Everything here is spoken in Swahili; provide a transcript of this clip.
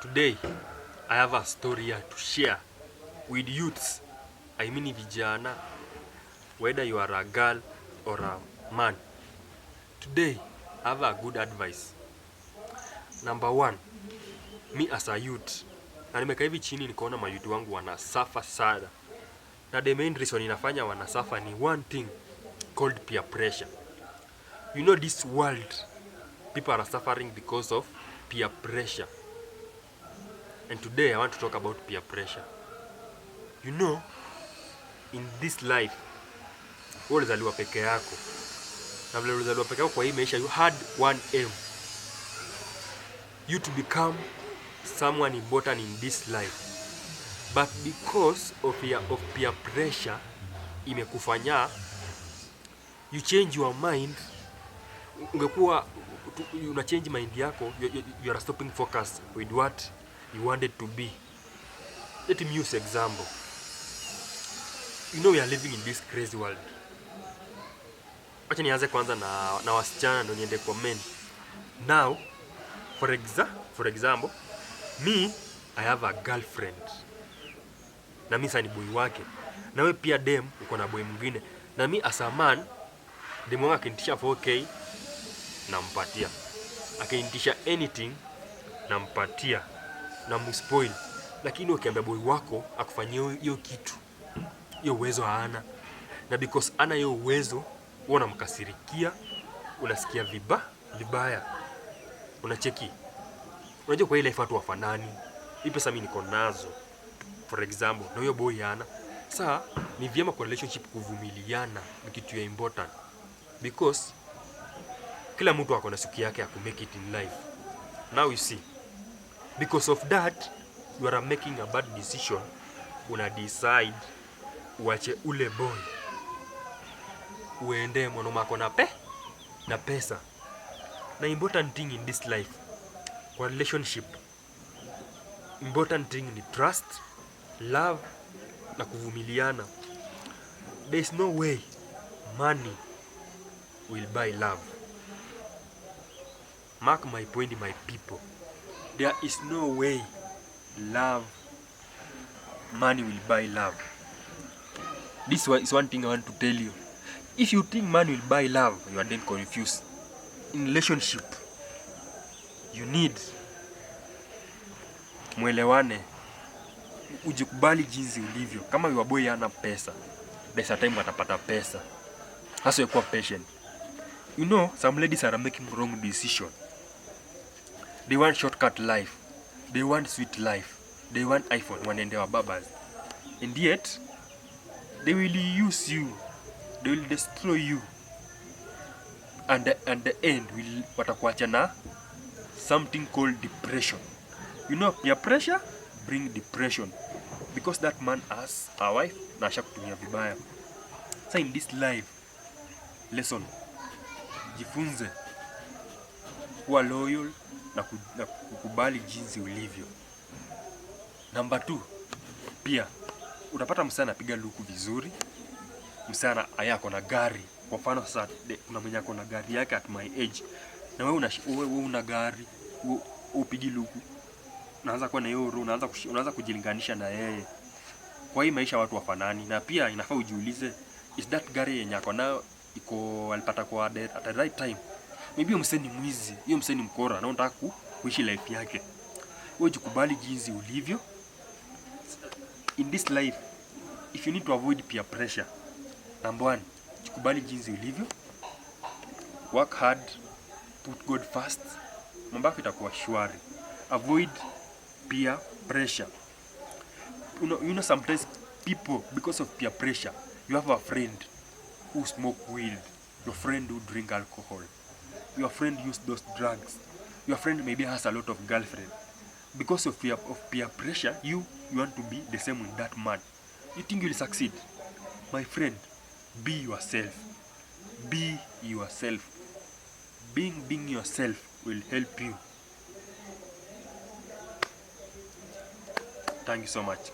Today, I have a story here to share with youths. I mean vijana, whether you are a girl or a man. Today, I have a good advice. Number one, me as a youth. Na nimeka hivi chini nikaona mayouth wangu wanasuffer sana. Na the main reason inafanya wanasuffer ni one thing called peer pressure. You know this world, people are suffering because of peer pressure. And today I want to talk about peer pressure. You know, in this life, wewe ulizaliwa peke yako. Na vile ulizaliwa peke yako kwa hii maisha, you had one aim. You to become someone important in this life. But because of peer pressure, imekufanya you change your mind. Ungekuwa una change mind yako, you are stopping focus with what you wanted to be. Let me use example. You know we are living in this crazy world. Wacha nianze kwanza na wasichana ndio niende kwa men. Now, for example, me, I have a girlfriend. Na mimi ni boy wake. Na wewe pia dem uko na boy mwingine. Na mimi as a man, dem wangu akinitisha 4K nampatia. Akinitisha anything nampatia. Na muspoil. Lakini ukiambia boy wako akufanyie hiyo kitu, hiyo uwezo haana. Na because ana hiyo uwezo, unamkasirikia, unasikia vibaya. Unacheki. Unajua kwa ile life watu wafanani. Hii pesa mimi niko nazo. For example, na huyo boy hana. Sasa ni vyema kwa relationship kuvumiliana, ni kitu ya important. Because kila mtu ako na siku yake ya ku make it in life. Now you see. Because of that, you are making a bad decision. Una decide uache ule boy, uende mwanaume ako na pesa. Na important thing in this life, kwa relationship, important thing ni trust, love na kuvumiliana. There is no way money will buy love. Mark my point, my people. There is no way money will buy love. This is one thing I want to tell you. If you think money will buy love, you are then confused. In relationship, you need mwelewane, ujikubali jinsi ulivyo. Kama your boy hana pesa, there's a time atapata pesa. Hasa you kuwa patient. You know, some ladies are making wrong decision. They want shortcut life. They want sweet life. They want iPhone wanaende wa babas. And yet, they will use you. They will destroy you. And the end will watakuacha na something called depression. You know, peer pressure bring depression. Because that man has a wife na ashakutumia vibaya. So in this life, lesson, jifunze kuwa loyal na kukubali jinsi ulivyo. Number 2, pia utapata msana apiga luku vizuri. Msana ayako na gari. Kwa mfano sasa kuna mwenye ako na gari yake at my age. Na wewe una gari, upigi luku. Unaanza kuwa na hiyo roho, unaanza kujilinganisha na yeye. Kwa hii maisha watu wafanani. Na pia inafaa ujiulize, is that gari yenye ako nayo iko alipata kwa at the right time? Maybe hiyo mseni mwizi, hiyo mseni mkora na unataka kuishi life yake. Wewe jikubali jinsi ulivyo. In this life, if you need to avoid peer pressure, number 1, jikubali jinsi ulivyo. Work hard, put God first. Mambo yako itakuwa shwari. Avoid peer pressure. You know sometimes people, because of peer pressure, you have a friend who smoke weed, your friend who drink alcohol, your friend use those drugs, your friend maybe has a lot of girlfriend. Because of peer pressure, you want to be the same with that man. You think you'll succeed? My friend, be yourself. Be yourself. Being yourself will help you. Thank you so much.